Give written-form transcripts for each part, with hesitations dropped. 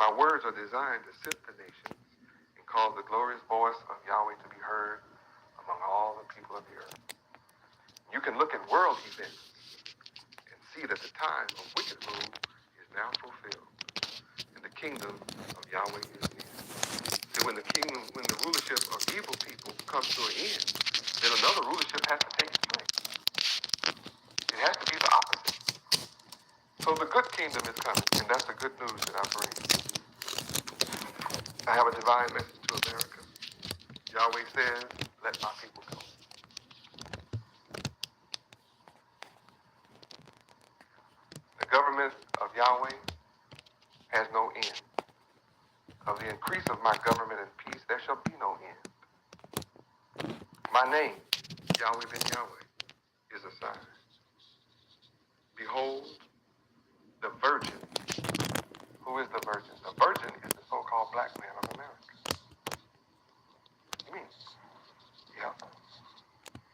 My words are designed to sift the nations and cause the glorious voice of Yahweh to be heard among all the people of the earth. You can look at world events and see that the time of wicked rule is now fulfilled, and the kingdom of Yahweh is near. See, when the rulership of evil people comes to an end, then another rulership has to take its place. It has to be the opposite. So the good kingdom is coming, and that's the good news that I bring. I have a divine message to America. Yahweh says, let my people go. The government of Yahweh has no end. Of the increase of my government and peace, there shall be no end. My name, Yahweh ben Yahweh, is a sign. Behold, the virgin. Who is the virgin? The virgin is the so-called black man of America. Me. Yeah.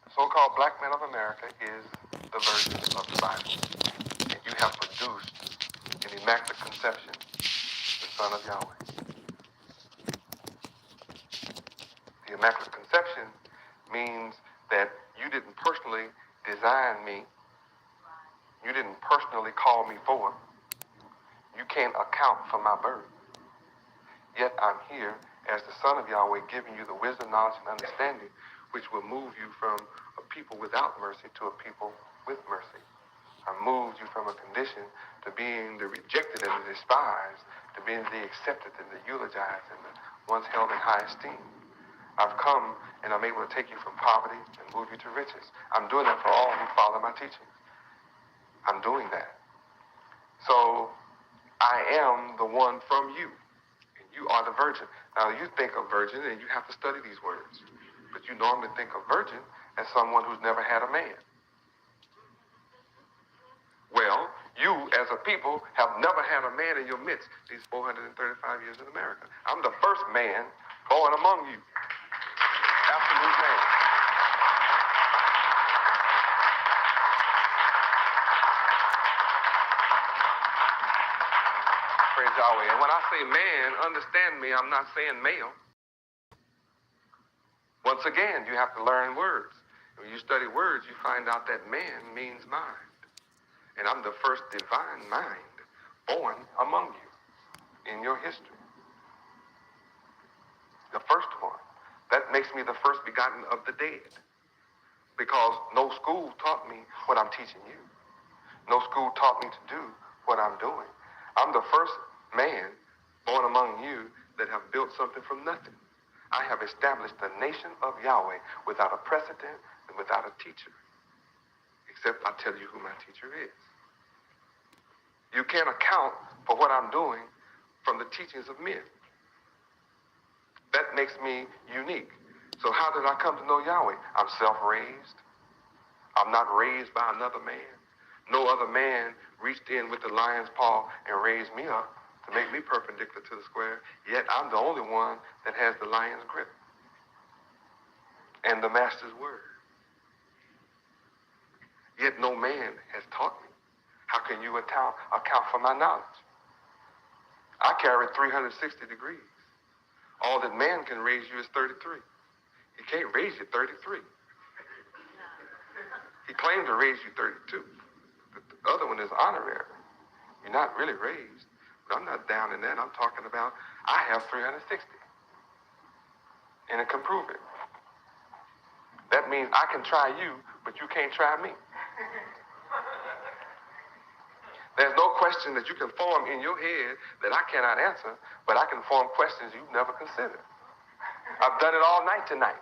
The so-called black man of America is the virgin of the Bible. And you have produced in immaculate conception the Son of Yahweh. The immaculate conception means that you didn't personally design me. You didn't personally call me forth. You can't account for my birth. Yet I'm here as the Son of Yahweh, giving you the wisdom, knowledge, and understanding, which will move you from a people without mercy to a people with mercy. I moved you from a condition to being the rejected and the despised, to being the accepted and the eulogized and the ones held in high esteem. I've come and I'm able to take you from poverty and move you to riches. I'm doing that for all who follow my teachings. I'm doing that. So I am the one from you, and you are the virgin. Now you think of virgin and you have to study these words, but you normally think of virgin as someone who's never had a man. Well, you as a people have never had a man in your midst these 435 years in America. I'm the first man born among you. Absolute man. Praise Yahweh. And when I say man, understand me, I'm not saying male. Once again, you have to learn words. When you study words, you find out that man means mind. And I'm the first divine mind born among you in your history. The first one. That makes me the first begotten of the dead. Because no school taught me what I'm teaching you. No school taught me to do what I'm doing. I'm the first man born among you that have built something from nothing. I have established the nation of Yahweh without a precedent and without a teacher. Except I tell you who my teacher is. You can't account for what I'm doing from the teachings of men. That makes me unique. So how did I come to know Yahweh? I'm self-raised. I'm not raised by another man. No other man reached in with the lion's paw and raised me up to make me perpendicular to the square. Yet I'm the only one that has the lion's grip and the master's word. Yet no man has taught me. How can you account for my knowledge? I carry 360 degrees. All that man can raise you is 33. He can't raise you 33. He claimed to raise you 32. But the other one is honorary. You're not really raised. But I'm not down in that. I'm talking about I have 360. And it can prove it. That means I can try you, but you can't try me. There's no question that you can form in your head that I cannot answer, but I can form questions you've never considered. I've done it all night tonight.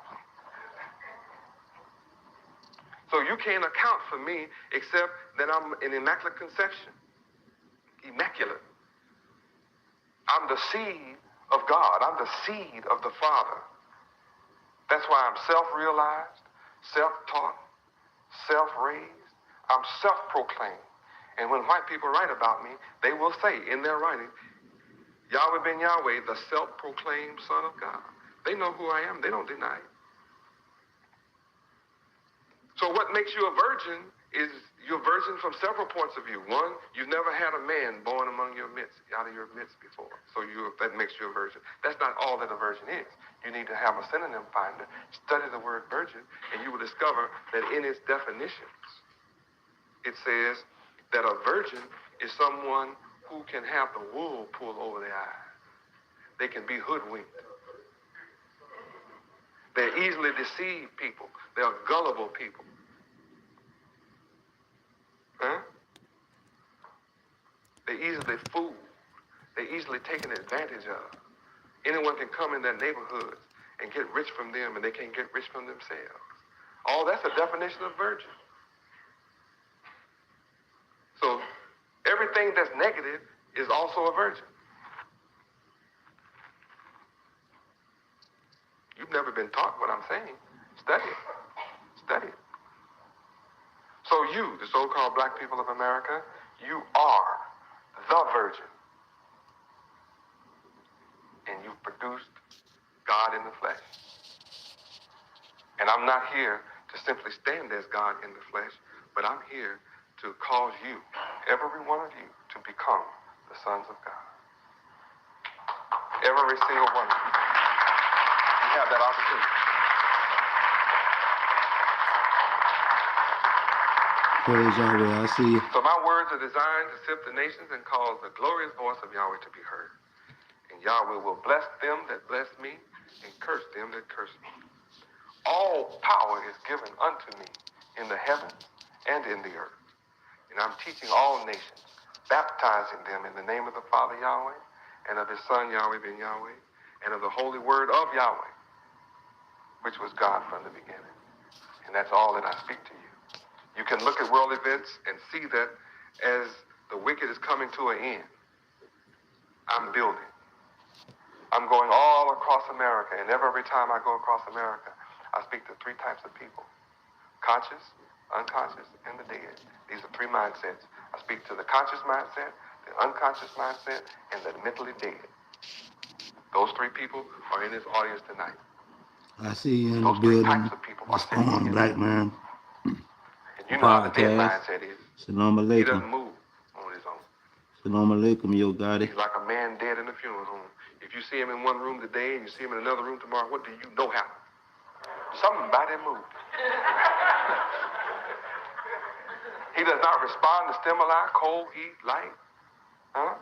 So you can't account for me except that I'm an immaculate conception. Immaculate. I'm the seed of God. I'm the seed of the Father. That's why I'm self-realized, self-taught, self-raised. I'm self-proclaimed. And when white people write about me, they will say in their writing, Yahweh ben Yahweh, the self-proclaimed Son of God. They know who I am. They don't deny it. So what makes you a virgin is you're a virgin from several points of view. One, you've never had a man born among your midst. I out of your midst before. So that makes you a virgin. That's not all that a virgin is. You need to have a synonym finder. Study the word virgin, and you will discover that in its definitions, it says that a virgin is someone who can have the wool pulled over their eyes. They can be hoodwinked. They're easily deceived people. They're gullible people. Huh? They're easily fooled. They're easily taken advantage of. Anyone can come in their neighborhoods and get rich from them, and they can't get rich from themselves. All that's a definition of virgin. So everything that's negative is also a virgin. You've never been taught what I'm saying. Study it. Study it. So you, the so-called black people of America, you are the virgin. And you've produced God in the flesh. And I'm not here to simply stand as God in the flesh, but I'm here to cause you, every one of you, to become the sons of God. Every single one of you. You have that opportunity. Praise Yahweh, I see you. So my words are designed to sift the nations and cause the glorious voice of Yahweh to be heard. And Yahweh will bless them that bless me and curse them that curse me. All power is given unto me in the heavens and in the earth. And I'm teaching all nations, baptizing them in the name of the Father Yahweh, and of his Son Yahweh ben Yahweh, and of the holy word of Yahweh, which was God from the beginning. And that's all that I speak to you. You can look at world events and see that as the wicked is coming to an end, I'm building. I'm going all across America, and every time I go across America, I speak to three types of people: conscious, unconscious, and the dead. These are three mindsets. I speak to the conscious mindset, the unconscious mindset, and the mentally dead. Those three people are in this audience tonight. I see you in Those the three building. types of people are What's sitting going on, here. black man? And you know how the dead Podcast. mindset is. Shalom He doesn't alaikum. move on his own. Shalom alaikum, yo Gotti. He's like a man dead in a funeral home. If you see him in one room today and you see him in another room tomorrow, what do you know happened? Somebody moved. He does not respond to stimuli, cold, heat, light. Huh?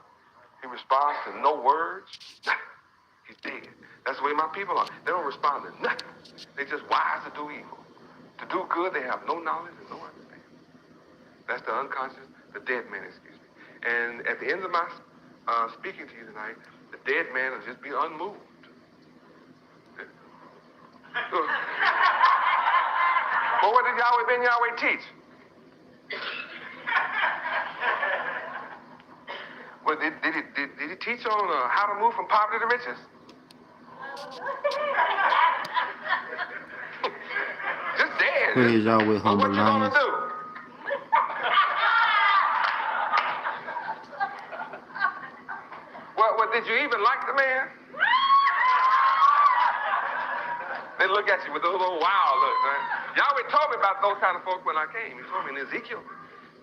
He responds to no words. He's dead. That's the way my people are. They don't respond to nothing. They just wise to do evil. To do good, they have no knowledge and no understanding. That's the unconscious, the dead man, excuse me. And at the end of my speaking to you tonight, the dead man will just be unmoved. Well, what did Yahweh ben Yahweh teach? Well, did he teach on how to move from poverty to riches? Just dead. Praise Yahweh, Well, humble what you gonna lions. do? Well, did you even like the man? They look at you with those little wild looks, right? Yahweh told me about those kind of folks when I came. He told me in Ezekiel.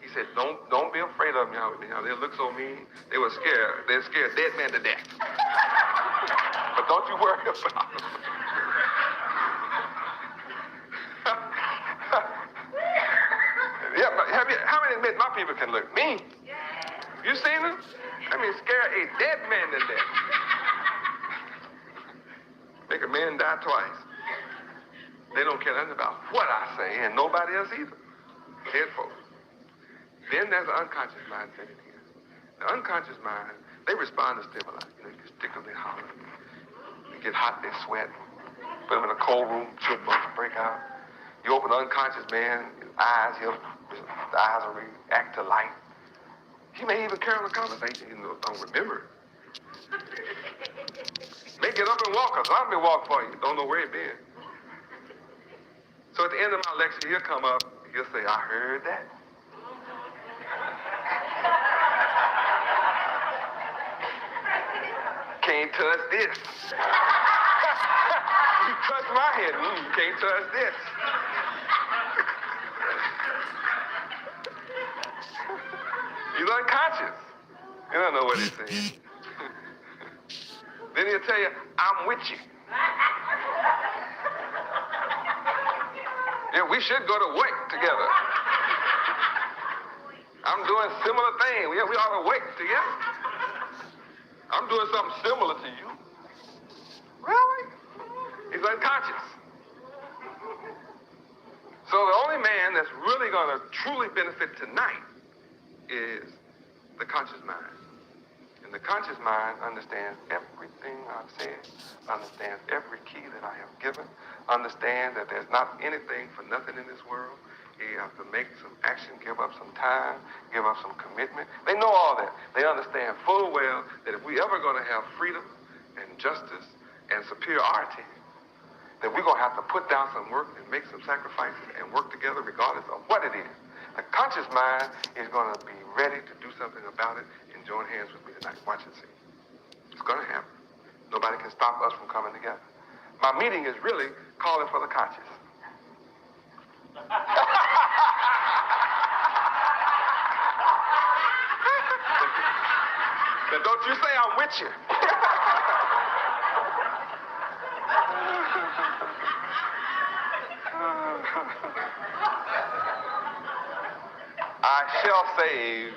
He said, don't be afraid of them, Yahweh. They look so mean. They were scared. They're scared dead man to death. But don't you worry about them. Yeah, but how many admit my people can look mean? You seen them? I mean, scare a dead man to death. Make a man die twice. They don't care nothing about what I say, and nobody else either. Dead folks. Then there's the unconscious mindset in here. The unconscious mind, they respond to stimuli. You can stick them, they holler. They get hot, they sweat. Put them in a cold room, chipmunks break out. You open the unconscious man, his eyes, the eyes will react to light. He may even carry on a conversation, don't remember it. May get up and walk, a zombie walk for you. Don't know where he been. So at the end of my lecture, he'll come up, he'll say, I heard that. Can't touch this. You touch my head, you can't touch this. He's unconscious. You don't know what he's saying. Then he'll tell you, I'm with you. Yeah, we should go to work together. I'm doing similar things. We ought to work together. I'm doing something similar to you. Really? He's unconscious. So the only man that's really going to truly benefit tonight is the conscious mind. And the conscious mind understands everything I've said, understands every key that I have given, understands that there's not anything for nothing in this world. You have to make some action, give up some time, give up some commitment. They know all that. They understand full well that if we ever going to have freedom and justice and superiority, that we're going to have to put down some work and make some sacrifices and work together regardless of what it is. The conscious mind is going to be ready to do something about it and join hands with me tonight. Watch and see. It's going to happen. Nobody can stop us from coming together. My meeting is really calling for the conscious. Now don't you say I'm with you. I shall save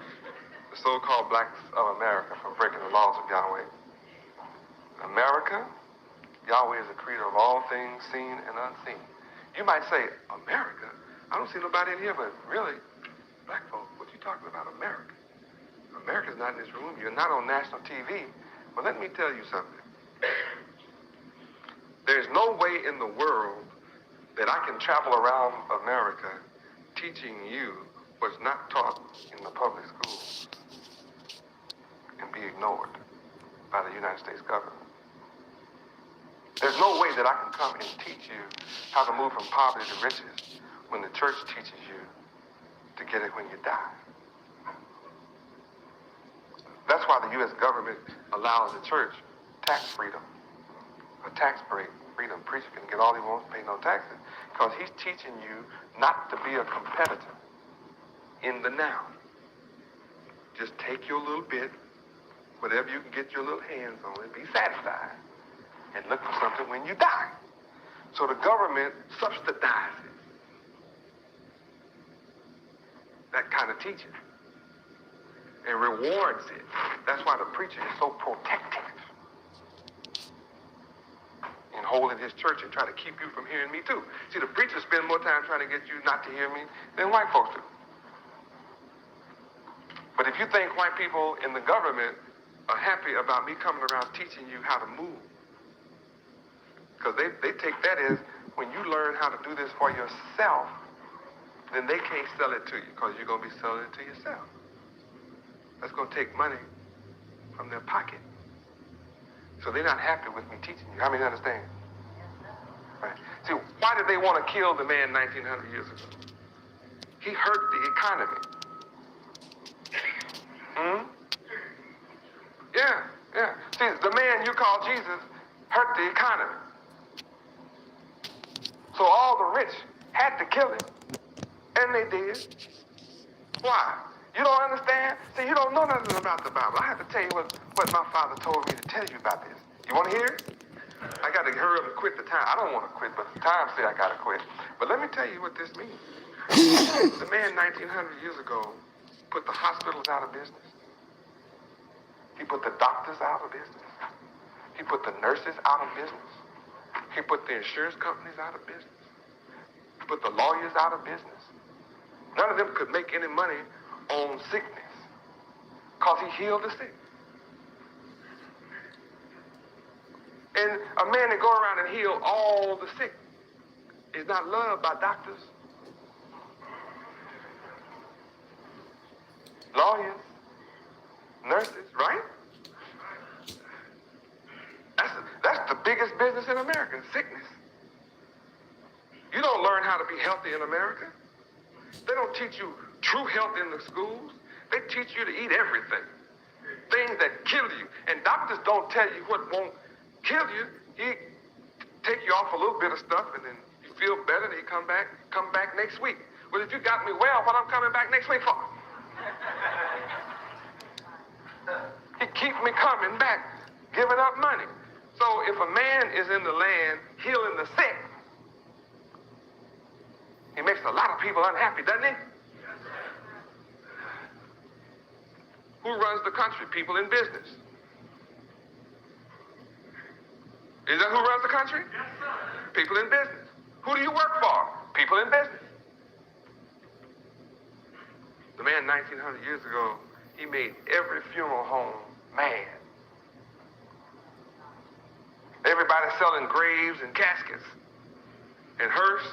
the so-called blacks of America from breaking the laws of Yahweh. America, Yahweh is the creator of all things seen and unseen. You might say, America? I don't see nobody in here, but really, black folk, what you talking about, America? America's not in this room. You're not on national TV. But let me tell you something. There's no way in the world that I can travel around America teaching you what's not taught in the public schools and be ignored by the United States government. There's no way that I can come and teach you how to move from poverty to riches when the church teaches you to get it when you die. That's why the U.S. government allows the church tax freedom, a tax break, freedom. Preacher can get all he wants, pay no taxes, because he's teaching you not to be a competitor in the now. Just take your little bit, whatever you can get your little hands on it, be satisfied, and look for something when you die. So the government subsidizes that kind of teaching and rewards it. That's why the preacher is so protective in holding his church and try to keep you from hearing me too. See, the preacher spends more time trying to get you not to hear me than white folks do. But if you think white people in the government are happy about me coming around teaching you how to move, because they take that as when you learn how to do this for yourself, then they can't sell it to you because you're going to be selling it to yourself. That's going to take money from their pocket. So they're not happy with me teaching you. How many understand? Right. See, why did they want to kill the man 1900 years ago? He hurt the economy. Yeah. See, the man you call Jesus hurt the economy. So all the rich had to kill him. And they did. Why? You don't understand? See, you don't know nothing about the Bible. I have to tell you what my father told me to tell you about this. You want to hear it? I got to hurry up and quit the time. I don't want to quit, but the time said I got to quit. But let me tell you what this means. The man 1900 years ago put the hospitals out of business. He put the doctors out of business. He put the nurses out of business. He put the insurance companies out of business. He put the lawyers out of business. None of them could make any money on sickness because he healed the sick. And a man that go around and heal all the sick is not loved by doctors, lawyers, nurses, right? That's the biggest business in America, sickness. You don't learn how to be healthy in America. They don't teach you true health in the schools. They teach you to eat everything. Things that kill you. And doctors don't tell you what won't kill you. He take you off a little bit of stuff and then you feel better and you come back next week. Well, if you got me well, what I'm coming back next week for? He keeps me coming back, giving up money. So if a man is in the land healing the sick, he makes a lot of people unhappy, doesn't he? Who runs the country? People in business. Is that who runs the country? Yes, sir. People in business. Who do you work for? People in business. The man 1900 years ago, he made every funeral home mad. Everybody selling graves and caskets and hearse.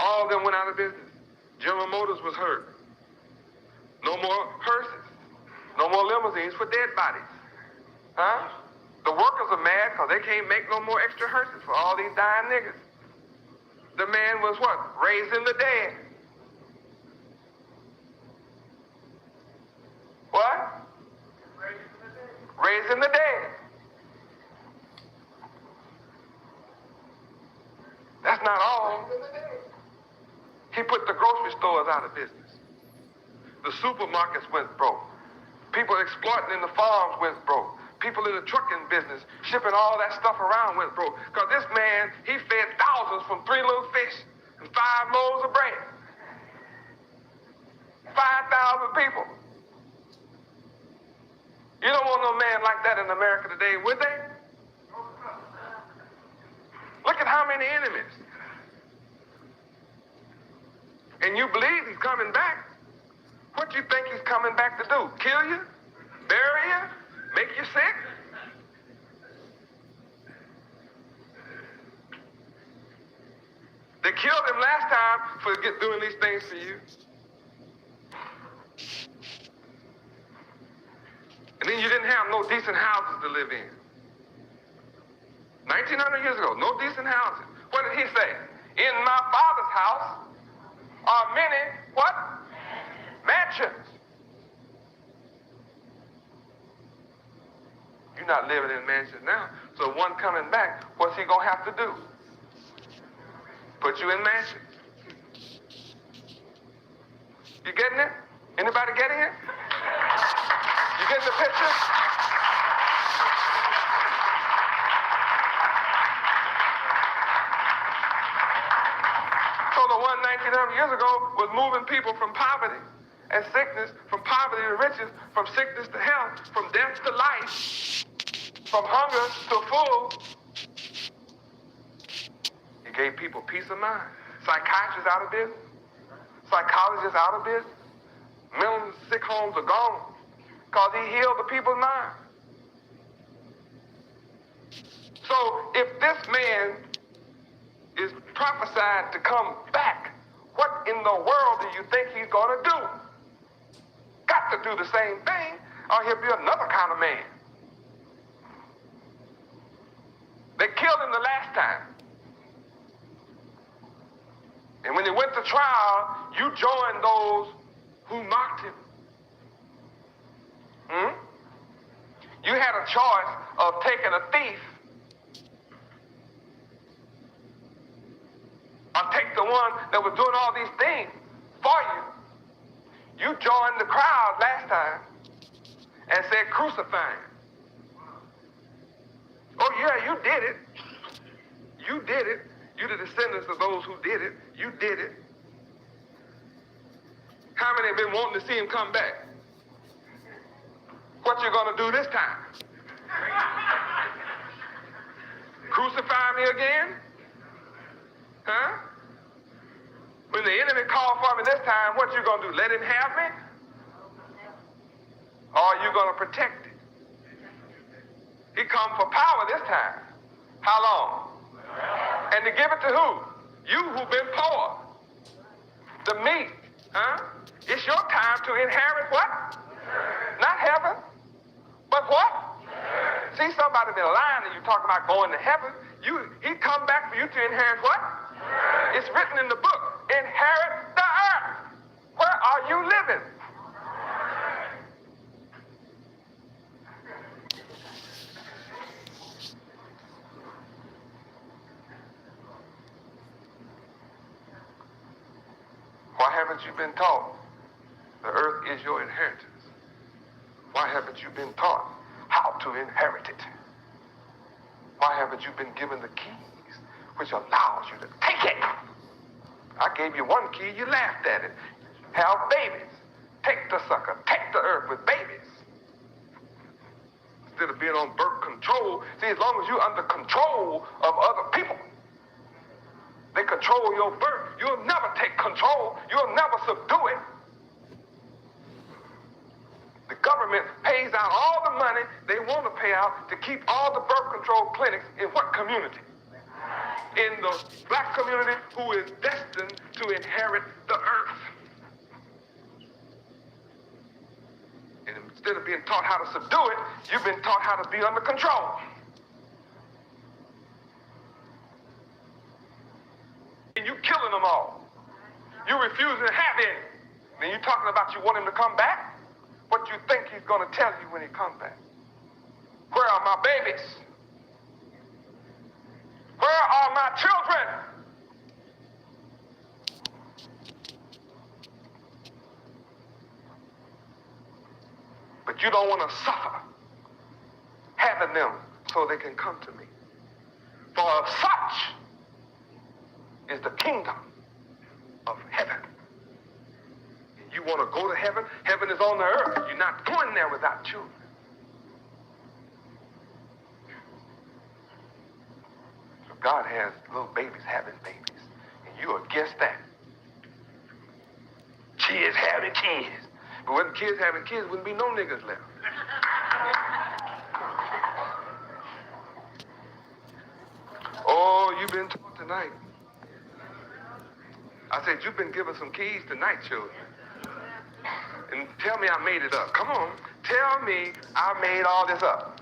All of them went out of business. General Motors was hurt. No more hearses. No more limousines for dead bodies. Huh? The workers are mad because they can't make no more extra hearses for all these dying niggas. The man was what? Raising the dead. What? Raising the dead. That's not all. He put the grocery stores out of business. The supermarkets went broke. People exploiting in the farms went broke. People in the trucking business, shipping all that stuff around, went broke. Because this man, he fed thousands from 3 little fish and 5 loaves of bread. 5,000 people. You don't want no man like that in America today, would they? Look at how many enemies. And you believe he's coming back. What do you think he's coming back to do? Kill you? Bury you? Make you sick? They killed him last time for doing these things to you. And then you didn't have no decent houses to live in. 1900 years ago, no decent houses. What did he say? In my Father's house are many, what? Mansions. You're not living in mansions now. So one coming back, what's he going to have to do? Put you in mansions. You getting it? Anybody getting it? You getting the picture? So the one 1900 years ago was moving people from poverty and sickness, from poverty to riches, from sickness to health, from death to life, from hunger to full. He gave people peace of mind. Psychiatrists out of business. Psychologists out of business. Mental sick homes are gone because he healed the people's mind. So if this man is prophesied to come back, what in the world do you think he's going to do? Got to do the same thing, or he'll be another kind of man. They killed him the last time. And when he went to trial, you joined those who mocked him. You had a choice of taking a thief or take the one that was doing all these things for you. You joined the crowd last time and said, crucify him. Oh, yeah, you did it. You did it. You're the descendants of those who did it. You did it. How many have been wanting to see him come back? What you gonna do this time? Crucify me again? Huh? When the enemy called for me this time, what you gonna do? Let him have me? Or are you gonna protect it? He come for power this time. How long? And to give it to who? You who've been poor. The meek. Huh? It's your time to inherit what? Not heaven, but what? See, somebody been lying to you talking about going to heaven. He come back for you to inherit what? It's written in the book. Inherit the earth. Where are you living? Why haven't you been taught the earth is your inheritance? Why haven't you been taught how to inherit it? Why haven't you been given the keys, which allows you to take it? I gave you one key, you laughed at it. Have babies. Take the sucker. Take the earth with babies. Instead of being on birth control, see, as long as you're under control of other people, they control your birth, you'll never take control. You'll never subdue it. The government pays out all the money they want to pay out to keep all the birth control clinics in what community? In the black community who is destined to inherit the earth. And instead of being taught how to subdue it, you've been taught how to be under control. And you killing them all. You refusing to have any. Then you talking about you want him to come back? What do you think he's going to tell you when he comes back? Where are my babies? Where are my children? But you don't want to suffer having them so they can come to me. For of such is the kingdom of heaven. And you want to go to heaven? Heaven is on the earth. You're not going there without children. So God has little babies having babies. And you against that. Kids having kids. But when kids having kids, wouldn't be no niggas left. Oh, you've been taught tonight. I said, you've been given some keys tonight, children. And tell me I made it up. Come on. Tell me I made all this up.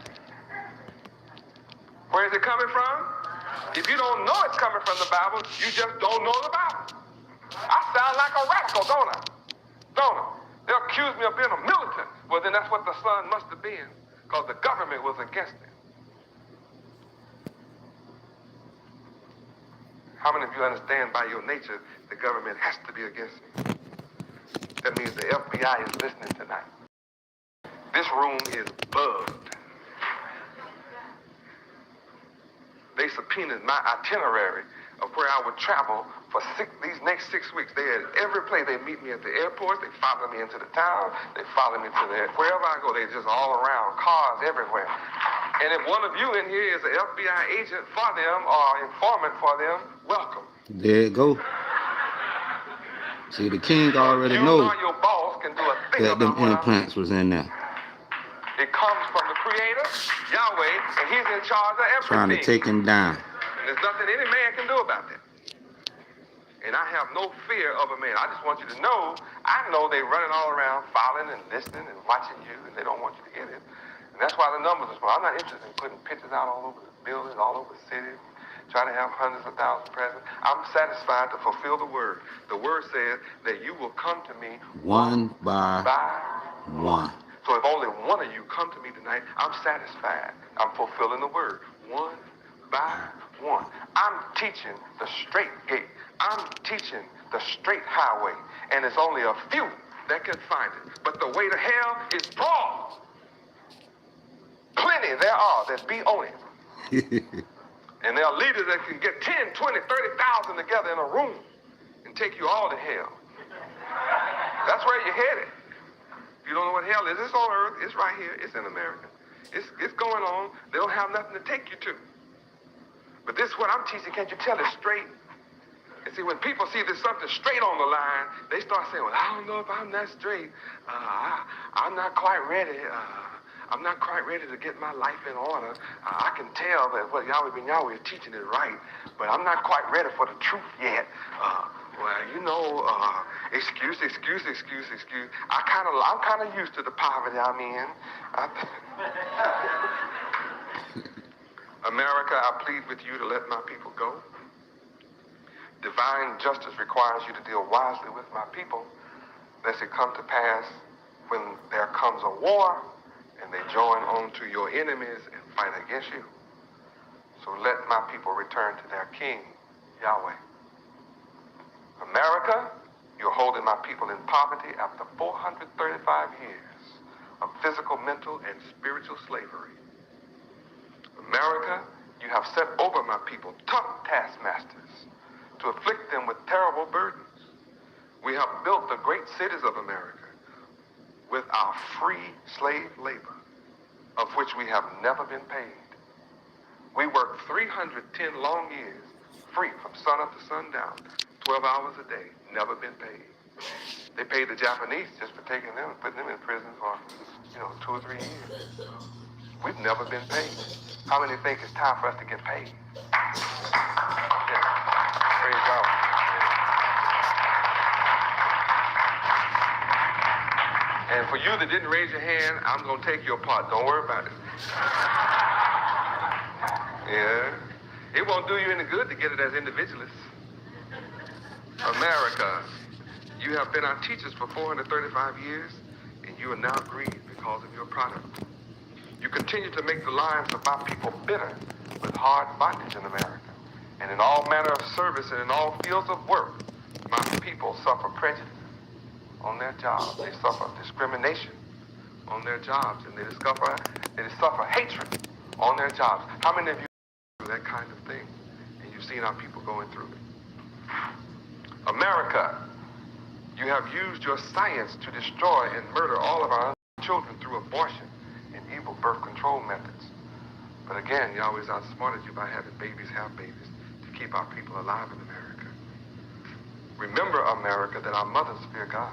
Where is it coming from? If you don't know it's coming from the Bible, you just don't know the Bible. I sound like a radical, don't I? Don't I? They'll accuse me of being a militant. Well, then that's what the son must have been, because the government was against it. How many of you understand by your nature the government has to be against me? That means the FBI is listening tonight. This room is bugged. They subpoenaed my itinerary of where I would travel for these next 6 weeks. They had every place. They meet me at the airport. They follow me into the town. They follow me to wherever I go. They're just all around, cars everywhere. And if one of you in here is an FBI agent for them or informant for them, welcome. There it go. See, the king already knows your boss can do a thing that them implants was in there. It comes from the Creator, Yahweh, and He's in charge of everything. Trying to take him down. And there's nothing any man can do about that. And I have no fear of a man. I just want you to know, I know they're running all around, following and listening and watching you, and they don't want you to get it. And that's why the numbers are small. I'm not interested in putting pictures out all over the buildings, all over the city, trying to have hundreds of thousands present. I'm satisfied to fulfill the word. The word says that you will come to me one by one. So if only one of you come to me tonight, I'm satisfied. I'm fulfilling the word. One by one. I'm teaching the straight gate. I'm teaching the straight highway. And it's only a few that can find it. But the way to hell is broad. Plenty there are that be on it. And there are leaders that can get 10, 20, 30,000 together in a room and take you all to hell. That's where you're headed. You don't know what hell is. It's on earth. It's right here. It's in America. It's going on. They don't have nothing to take you to. But this is what I'm teaching. Can't you tell it's straight? And see, when people see there's something straight on the line, they start saying, well, I don't know if I'm that straight. I'm not quite ready. I'm not quite ready to get my life in order. I can tell that what Yahweh Ben Yahweh is teaching is right, but I'm not quite ready for the truth yet. Well, you know, excuse. I'm kind of used to the poverty I'm in. America, I plead with you to let my people go. Divine justice requires you to deal wisely with my people, lest it come to pass when there comes a war and they join on to your enemies and fight against you. So let my people return to their king, Yahweh. America, you're holding my people in poverty after 435 years of physical, mental, and spiritual slavery. America, You have set over my people tough taskmasters to afflict them with terrible burdens. We have built the great cities of America with our free slave labor, of which we have never been paid. We worked 310 long years, free from sun up to sundown, 12 hours a day, never been paid. They paid the Japanese just for taking them and putting them in prison for, 2 or 3 years. We've never been paid. How many think it's time for us to get paid? Yeah. Praise God. Yeah. And for you that didn't raise your hand, I'm going to take your part. Don't worry about it. Yeah. It won't do you any good to get it as individualists. America, you have been our teachers for 435 years, and you are now grieved because of your product. You continue to make the lives of my people bitter with hard bondage in America. And in all manner of service and in all fields of work, my people suffer prejudice on their jobs. They suffer discrimination on their jobs, and they suffer hatred on their jobs. How many of you do that kind of thing? And you've seen our people going through it. America, you have used your science to destroy and murder all of our children through abortion and evil birth control methods. But again, Yahweh's outsmarted you by having babies have babies to keep our people alive in America. Remember, America, that our mothers fear God.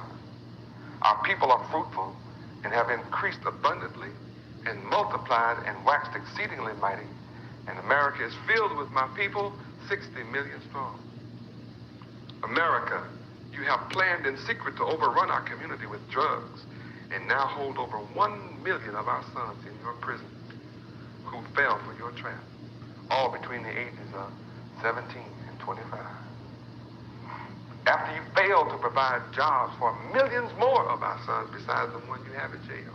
Our people are fruitful and have increased abundantly and multiplied and waxed exceedingly mighty. And America is filled with my people, 60 million strong. America, you have planned in secret to overrun our community with drugs and now hold over 1 million of our sons in your prison who fell for your trap, all between the ages of 17 and 25. After you failed to provide jobs for millions more of our sons besides the one you have in jail,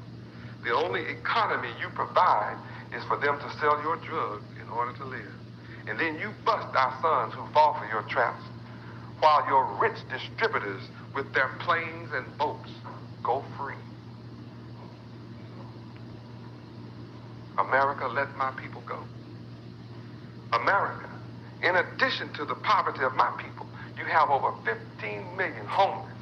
the only economy you provide is for them to sell your drugs in order to live. And then you bust our sons who fall for your traps, while your rich distributors with their planes and boats go free. America, let my people go. America, in addition to the poverty of my people, you have over 15 million homeless,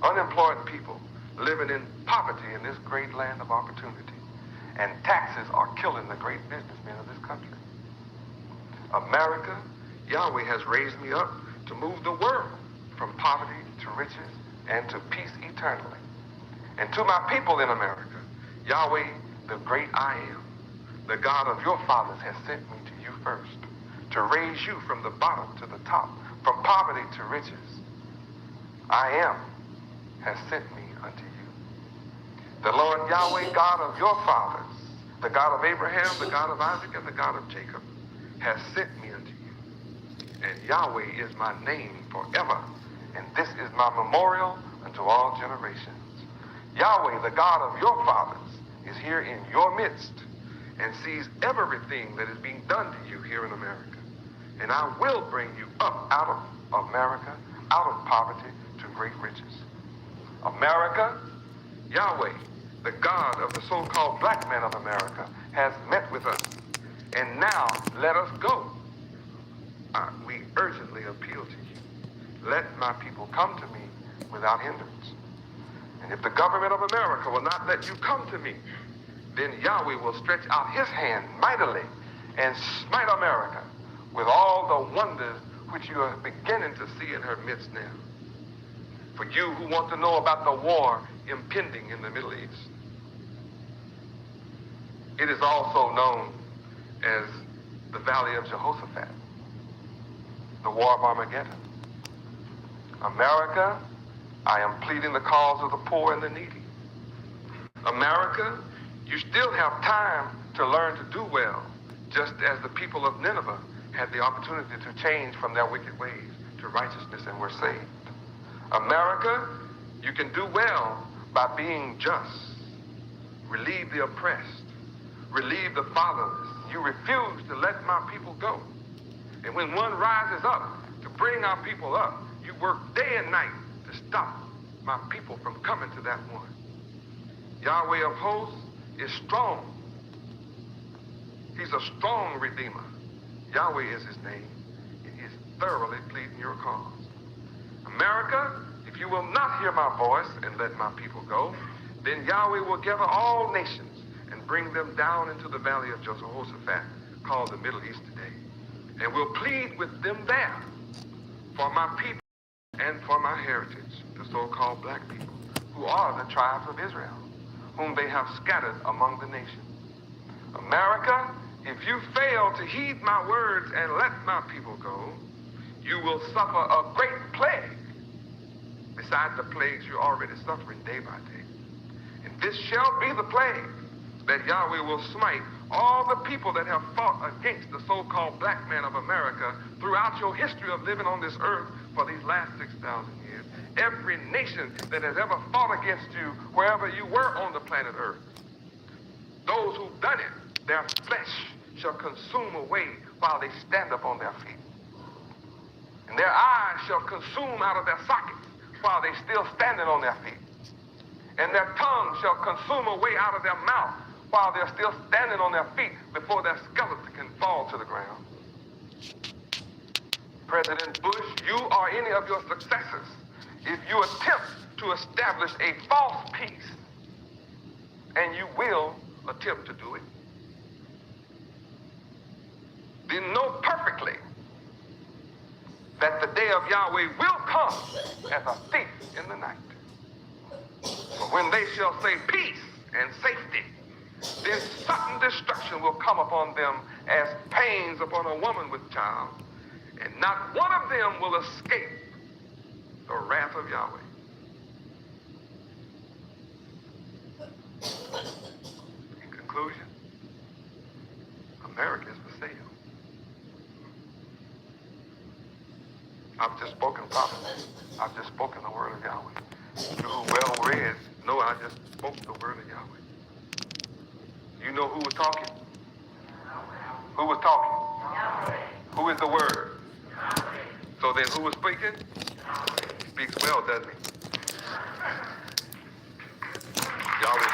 unemployed people living in poverty in this great land of opportunity. And taxes are killing the great businessmen of this country. America, Yahweh has raised me up to move the world from poverty to riches and to peace eternally. And to my people in America, Yahweh, the great I am, the God of your fathers, has sent me to you first, to raise you from the bottom to the top, from poverty to riches. I am has sent me unto you. The Lord Yahweh, God of your fathers, the God of Abraham, the God of Isaac, and the God of Jacob, has sent me unto you. And Yahweh is my name forever, and this is my memorial unto all generations. Yahweh, the God of your fathers, is here in your midst and sees everything that is being done to you here in America. And I will bring you up out of America, out of poverty to great riches. America, Yahweh, the God of the so-called black man of America, has met with us. And now let us go. We urgently appeal to you. Let my people come to me without hindrance. And if the government of America will not let you come to me, then Yahweh will stretch out his hand mightily and smite America with all the wonders which you are beginning to see in her midst now. For you who want to know about the war impending in the Middle East, it is also known as the Valley of Jehoshaphat, the War of Armageddon. America, I am pleading the cause of the poor and the needy. America, you still have time to learn to do well, just as the people of Nineveh had the opportunity to change from their wicked ways to righteousness and were saved. America, you can do well by being just. Relieve the oppressed. Relieve the fatherless. You refuse to let my people go. And when one rises up to bring our people up, you work day and night to stop my people from coming to that one. Yahweh of hosts is strong. He's a strong redeemer. Yahweh is his name. He is thoroughly pleading your cause. America, if you will not hear my voice and let my people go, then Yahweh will gather all nations and bring them down into the valley of Jehoshaphat, called the Middle East today, and will plead with them there for my people and for my heritage, the so-called black people, who are the tribes of Israel, whom they have scattered among the nations. America, if you fail to heed my words and let my people go, you will suffer a great plague, besides the plagues you're already suffering day by day. And this shall be the plague that Yahweh will smite all the people that have fought against the so-called black man of America throughout your history of living on this earth for these last 6,000 years. Every nation that has ever fought against you, wherever you were on the planet earth, those who've done it, their flesh shall consume away while they stand up on their feet. And their eyes shall consume out of their sockets while they're still standing on their feet. And their tongue shall consume away out of their mouth while they're still standing on their feet before their skeleton can fall to the ground. President Bush, you or any of your successors, if you attempt to establish a false peace, and you will attempt to do it, then know perfectly that the day of Yahweh will come as a thief in the night. For when they shall say peace and safety, then sudden destruction will come upon them as pains upon a woman with child, and not one of them will escape the wrath of Yahweh. In conclusion, America is for sale. I've just spoken prophecy. I've just spoken the word of Yahweh. You who well read know I just spoke the word of Yahweh. You know who was talking? Who was talking? Who is the word? So then who was speaking? He speaks well, doesn't he? Yahweh